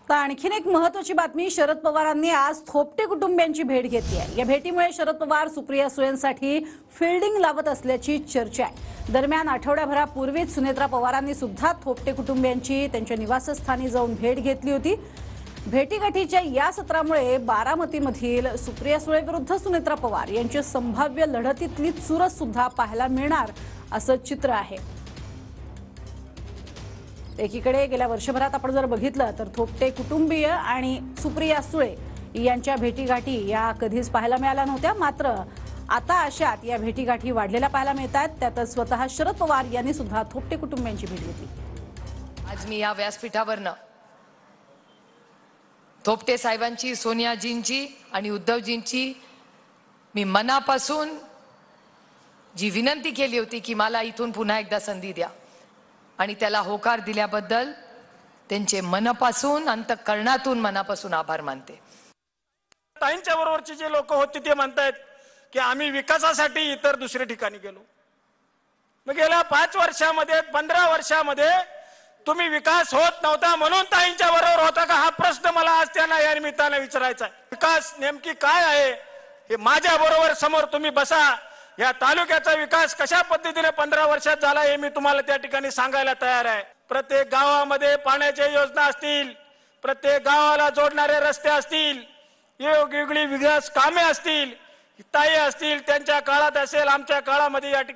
तर आणखीन एक महत्त्वाची बातमी, शरद पवारांनी आज थोपटे कुटुंबियांची भेट घेतली आहे। या भेटीमुळे शरद पवार सुप्रिया सुळेंसाठी फिल्डिंग लावत असल्याची चर्चा आहे। दरम्यान आठवड्याभरापूर्वीच सुनेत्रा पवारांनी सुद्धा थोपटे कुटुंबियांची त्यांच्या निवासस्थानी जाऊन भेट घेतली होती। भेटीगाठीच्या या सत्रामुळे बारामतीमधील सुप्रिया सुळे विरुद्ध सुनेत्रा पवार यांची संभाव्य लढतीतली चुरस सुद्धा पाहायला मिळणार असं चित्र आहे। एकीकडे गेल्या वर्षभरात आपण जर बघितलं तर थोपटे कुटुंबीय आणि सुप्रिया सुळे यांच्या भेटीगाठी या कधीच पाहायला मिळाल्या नव्हत्या, मात्र आता अशात या भेटीगाठी वाढलेल्या पाहायला मिळतात। त्यातच स्वतः शरद पवार यांनी सुद्धा थोपटे कुटुंबियांची भेट घेतली। आज मी या व्यासपीठावरनं थोपटे साहेबांची, सोनियाजींची आणि उद्धवजींची मी मनापासून जी विनंती केली होती की मला इथून पुन्हा एकदा संधी द्या आणि त्याला होकार दिल्याबद्दल त्यांचे मनापासून अंतःकरणातून मनापासून आभार मानते। ताईंच्या बरोबरचे जे लोक होते ते म्हणतात की आम्ही विकासासाठी इतर दुसऱ्या ठिकाणी गेलो। मग गेल्या 5 वर्षामध्ये 15 वर्षामध्ये तुम्ही विकास होत नव्हता म्हणून ताईंच्या बरोबर होता का, हा प्रश्न मला आज त्यांना या निमित्ताने विचारायचा आहे। विकास नेमकी काय आहे हे माझ्या बरोबर समोर तुम्ही बसा। या तालुक्याचा विकास कशा पद्धतीने 15 वर्षात झाला हे मी तुम्हाला त्या ठिकाणी सांगायला तयार आहे। प्रत्येक गावामध्ये पाण्याच्या योजना असतील, प्रत्येक गावाला जोडणारे रस्ते असतील, वेगवेगळी विकास कामे असतील, ताई असतील, त्यांच्या काळात असेल, आमच्या काळामध्ये या ठिकाणी